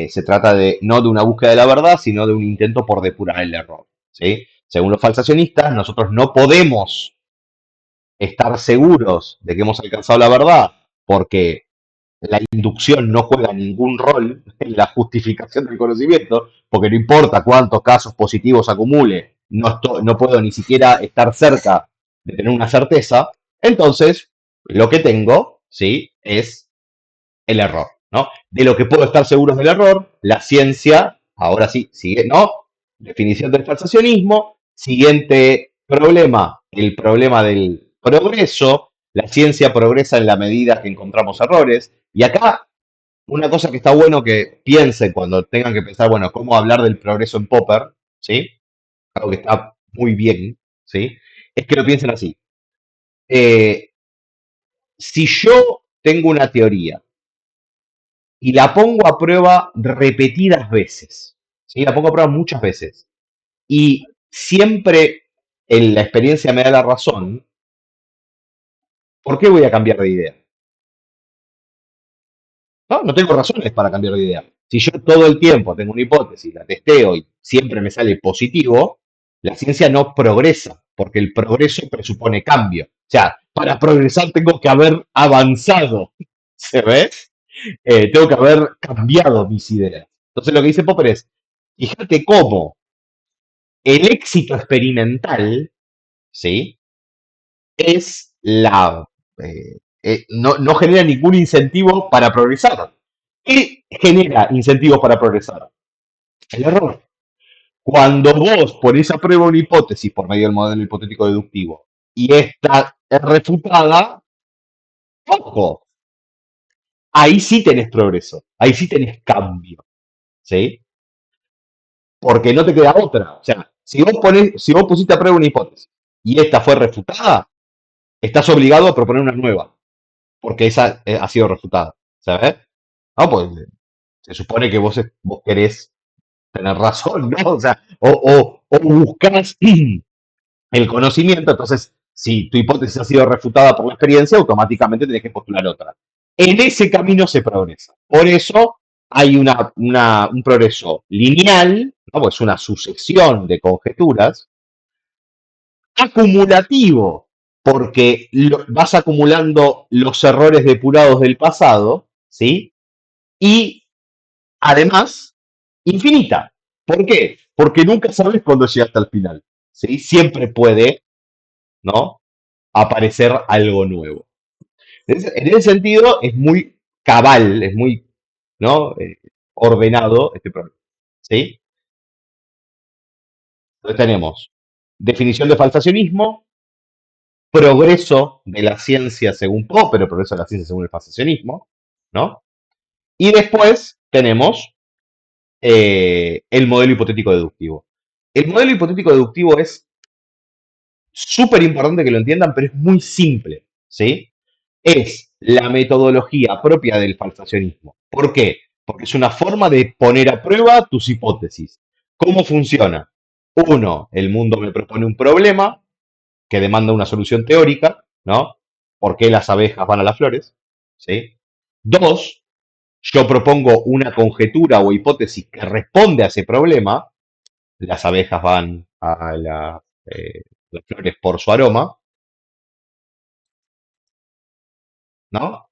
se trata no de una búsqueda de la verdad, sino de un intento por depurar el error. ¿Sí? Según los falsacionistas, nosotros no podemos estar seguros de que hemos alcanzado la verdad porque la inducción no juega ningún rol en la justificación del conocimiento, porque no importa cuántos casos positivos acumule, no puedo ni siquiera estar cerca de tener una certeza, entonces lo que tengo, ¿sí? Es el error, ¿no? De lo que puedo estar seguro es del error, la ciencia, ahora sí, sigue, ¿no? Definición del falsacionismo, siguiente problema, el problema del progreso, la ciencia progresa en la medida que encontramos errores, y acá una cosa que está bueno que piensen cuando tengan que pensar, bueno, cómo hablar del progreso en Popper, ¿sí? Algo que está muy bien, ¿sí? Es que lo piensen así. Eh, si yo tengo una teoría y la pongo a prueba repetidas veces, ¿sí? La pongo a prueba muchas veces y siempre en la experiencia me da la razón, ¿por qué voy a cambiar de idea? No, no tengo razones para cambiar de idea. Si yo todo el tiempo tengo una hipótesis, la testeo y siempre me sale positivo, la ciencia no progresa, porque el progreso presupone cambio. O sea, para progresar tengo que haber avanzado, ¿se ve? Tengo que haber cambiado mis ideas. Entonces lo que dice Popper es, fíjate cómo el éxito experimental, ¿sí? Es no genera ningún incentivo para progresar. Y genera incentivos para progresar. El error. Cuando vos ponés a prueba una hipótesis por medio del modelo hipotético deductivo y esta es refutada, ojo, ahí sí tenés progreso, ahí sí tenés cambio, ¿sí? Porque no te queda otra. O sea, si vos pusiste a prueba una hipótesis y esta fue refutada, estás obligado a proponer una nueva, porque esa ha sido refutada, ¿sabes? No, pues se supone que vos querés tener razón, ¿no? O sea, o buscas el conocimiento, entonces, si tu hipótesis ha sido refutada por la experiencia, automáticamente tenés que postular otra. En ese camino se progresa. Por eso hay un progreso lineal, ¿no? Pues una sucesión de conjeturas, acumulativo, porque vas acumulando los errores depurados del pasado, ¿sí? Y además, infinita. ¿Por qué? Porque nunca sabes cuándo llegaste al final, ¿sí? Siempre puede, ¿no? Aparecer algo nuevo. En ese sentido, es muy cabal, es muy, ¿no? Ordenado este programa. ¿Sí? Entonces tenemos definición de falsacionismo, progreso de la ciencia según Popper, progreso de la ciencia según el falsacionismo, ¿no? Y después tenemos el modelo hipotético deductivo. El modelo hipotético deductivo es súper importante que lo entiendan, pero es muy simple, ¿sí? Es la metodología propia del falsacionismo. ¿Por qué? Porque es una forma de poner a prueba tus hipótesis. ¿Cómo funciona? Uno, el mundo me propone un problema que demanda una solución teórica, ¿no? ¿Por qué las abejas van a las flores? ¿Sí? Dos, yo propongo una conjetura o hipótesis que responde a ese problema. Las abejas van a las flores por su aroma, ¿no?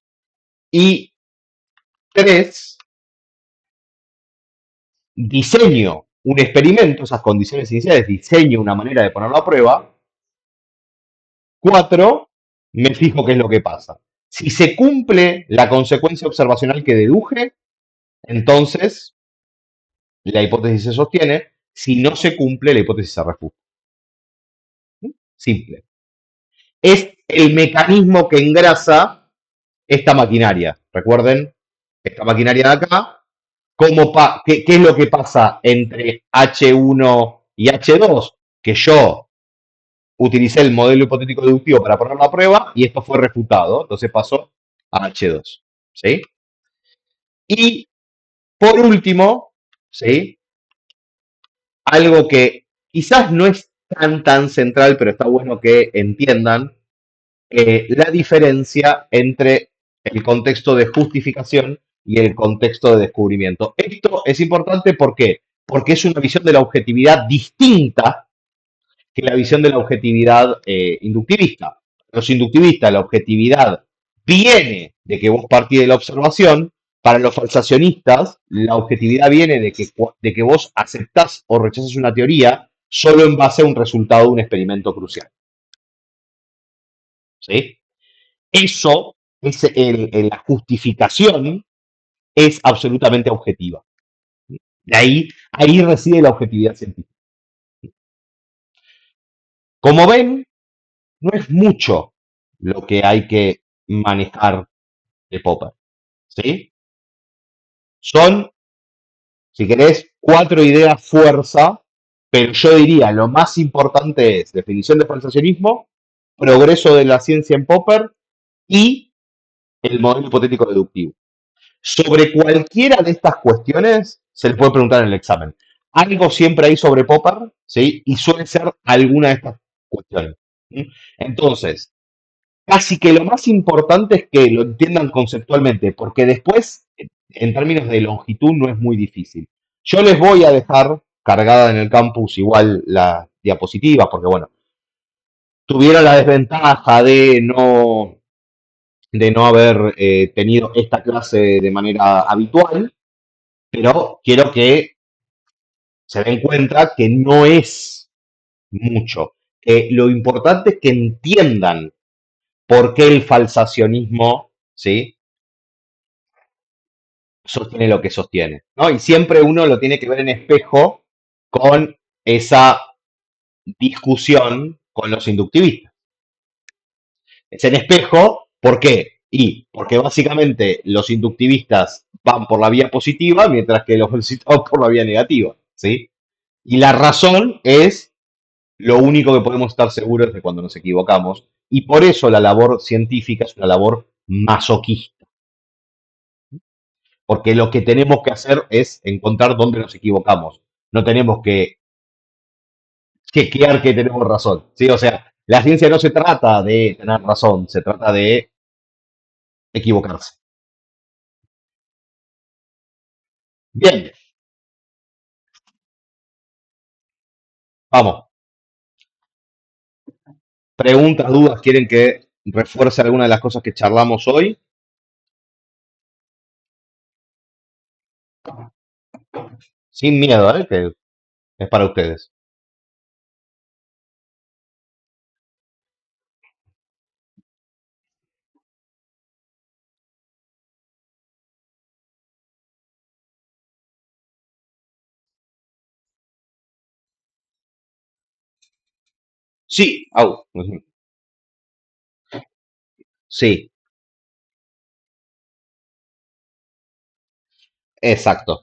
Y tres, diseño un experimento, esas condiciones iniciales, diseño una manera de ponerlo a prueba. Cuatro, me fijo qué es lo que pasa. Si se cumple la consecuencia observacional que deduje, entonces la hipótesis se sostiene. Si no se cumple, la hipótesis se refuta. Simple. Es el mecanismo que engrasa esta maquinaria. Recuerden, esta maquinaria de acá, qué es lo que pasa entre H1 y H2? Que yo utilicé el modelo hipotético deductivo para ponerlo a prueba y esto fue refutado, entonces pasó a H2. ¿Sí? Y por último, ¿sí? Algo que quizás no es tan central, pero está bueno que entiendan la diferencia entre el contexto de justificación y el contexto de descubrimiento. Esto es importante ¿por qué? Porque es una visión de la objetividad distinta que la visión de la objetividad inductivista. Los inductivistas, la objetividad viene de que vos partís de la observación. Para los falsacionistas, la objetividad viene de que vos aceptás o rechazas una teoría solo en base a un resultado de un experimento crucial. ¿Sí? Eso es la justificación es absolutamente objetiva. De ahí reside la objetividad científica. Como ven, no es mucho lo que hay que manejar de Popper. ¿Sí? Son, si querés, cuatro ideas fuerza, pero yo diría lo más importante es definición de falsacionismo, progreso de la ciencia en Popper y el modelo hipotético deductivo. Sobre cualquiera de estas cuestiones se le puede preguntar en el examen. Algo siempre hay sobre Popper, ¿sí? Y suele ser alguna de estas cuestiones. ¿Sí? Entonces, casi que lo más importante es que lo entiendan conceptualmente, porque después, en términos de longitud, no es muy difícil. Yo les voy a dejar cargada en el campus igual la diapositiva, porque bueno, tuvieron la desventaja de no haber tenido esta clase de manera habitual, pero quiero que se den cuenta que no es mucho. Lo importante es que entiendan por qué el falsacionismo, ¿sí? sostiene lo que sostiene, ¿no? Y siempre uno lo tiene que ver en espejo con esa discusión con los inductivistas. Es en espejo, ¿por qué? Y porque básicamente los inductivistas van por la vía positiva, mientras que los velocistas van por la vía negativa, ¿sí? Y la razón es lo único que podemos estar seguros de cuando nos equivocamos, y por eso la labor científica es una labor masoquista, porque lo que tenemos que hacer es encontrar dónde nos equivocamos. No tenemos que chequear que tenemos razón, ¿sí? O sea, la ciencia no se trata de tener razón, se trata de equivocarse. Bien, vamos. Preguntas, dudas, ¿quieren que refuerce alguna de las cosas que charlamos hoy? Sin miedo, ¿eh? Que es para ustedes. Sí, au, ujú, sí, exacto.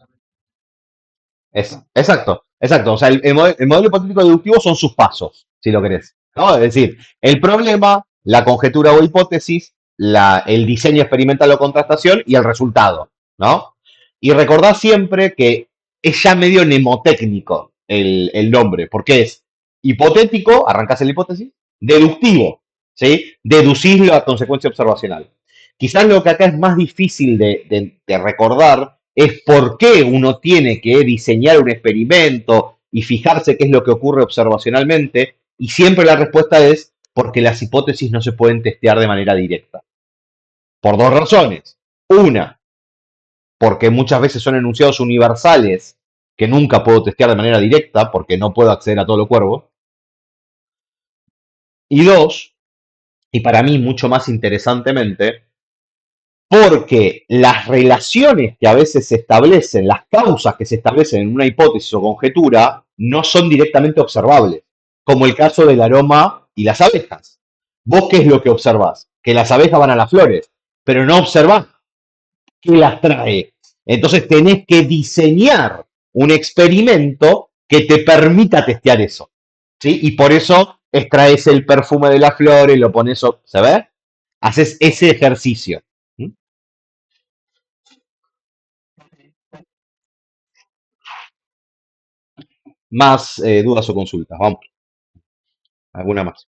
Exacto, exacto. O sea, el modelo hipotético deductivo son sus pasos, si lo querés, ¿no? Es decir, el problema, la conjetura o hipótesis, el diseño experimental o contrastación y el resultado, ¿no? Y recordá siempre que es ya medio mnemotécnico el nombre, porque es hipotético, arrancás la hipótesis, deductivo, ¿sí? Deducís la consecuencia observacional. Quizás lo que acá es más difícil de recordar es por qué uno tiene que diseñar un experimento y fijarse qué es lo que ocurre observacionalmente, y siempre la respuesta es porque las hipótesis no se pueden testear de manera directa. Por dos razones. Una, porque muchas veces son enunciados universales que nunca puedo testear de manera directa porque no puedo acceder a todo lo cuervo. Y dos, y para mí mucho más interesantemente, porque las relaciones que a veces se establecen, las causas que se establecen en una hipótesis o conjetura, no son directamente observables, como el caso del aroma y las abejas. ¿Vos qué es lo que observás? Que las abejas van a las flores, pero no observás qué las trae. Entonces tenés que diseñar un experimento que te permita testear eso, ¿sí? Y por eso extraes el perfume de las flores, lo pones, ¿se ve? Haces ese ejercicio. ¿Mm? Más dudas o consultas. Vamos, alguna más.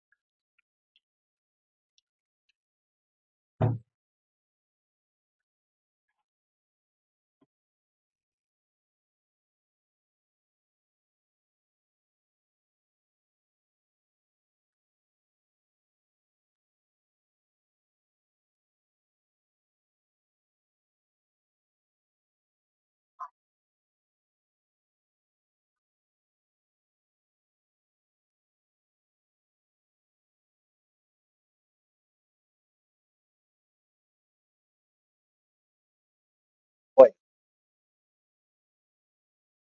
Bueno,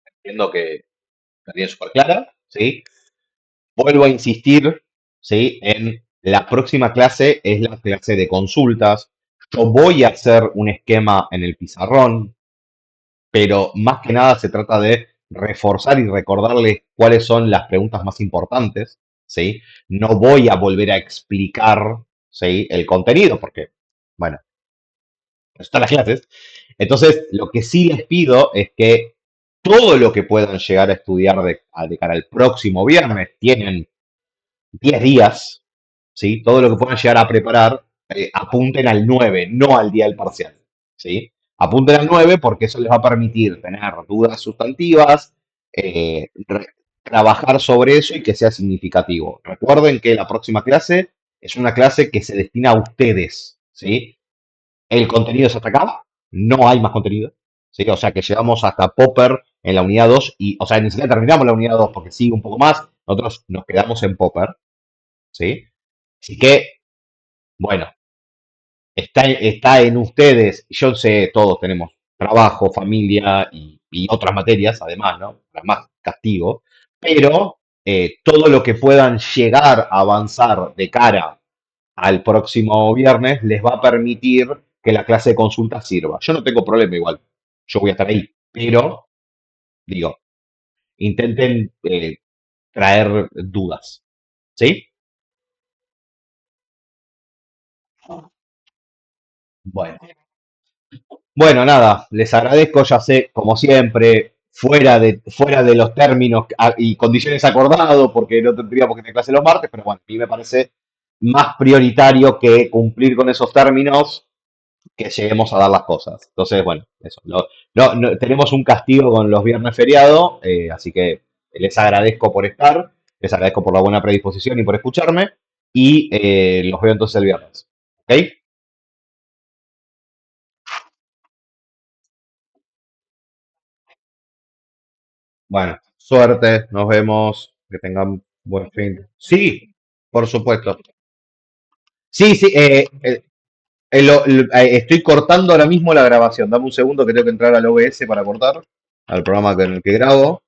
entiendo que la tiene súper clara, ¿sí? Vuelvo a insistir, ¿sí? En la próxima clase es la clase de consultas. Yo voy a hacer un esquema en el pizarrón, pero más que nada se trata de reforzar y recordarles cuáles son las preguntas más importantes, ¿sí? No voy a volver a explicar, ¿sí? El contenido, porque, bueno, están las clases. Entonces, lo que sí les pido es que todo lo que puedan llegar a estudiar de cara al próximo viernes, tienen 10 días, ¿sí? Todo lo que puedan llegar a preparar, apunten al 9, no al día del parcial, ¿sí? Apunten al 9 porque eso les va a permitir tener dudas sustantivas, trabajar sobre eso y que sea significativo. Recuerden que la próxima clase es una clase que se destina a ustedes, ¿sí? El contenido es hasta acá, no hay más contenido, ¿sí? O sea que llegamos hasta Popper en la unidad 2 y, o sea, ni siquiera terminamos la unidad 2 porque sigue un poco más, nosotros nos quedamos en Popper, ¿sí? Así que, bueno, está en ustedes, yo sé, todos tenemos trabajo, familia y otras materias, además, ¿no? Para más castigo, pero todo lo que puedan llegar a avanzar de cara al próximo viernes les va a permitir que la clase de consulta sirva. Yo no tengo problema igual, yo voy a estar ahí, pero digo, intenten traer dudas, ¿sí? Bueno, bueno, nada, les agradezco, ya sé, como siempre, fuera de los términos y condiciones acordados, porque no tendríamos que tener clase los martes, pero bueno, a mí me parece más prioritario que cumplir con esos términos que lleguemos a dar las cosas. Entonces, bueno, eso. Tenemos un castigo con los viernes feriado, así que les agradezco por estar, les agradezco por la buena predisposición y por escucharme, y los veo entonces el viernes. ¿Ok? Bueno, suerte, nos vemos, que tengan buen fin. Sí, por supuesto. Sí, sí, estoy cortando ahora mismo la grabación. Dame un segundo que tengo que entrar al OBS para cortar, al programa en el que grabo.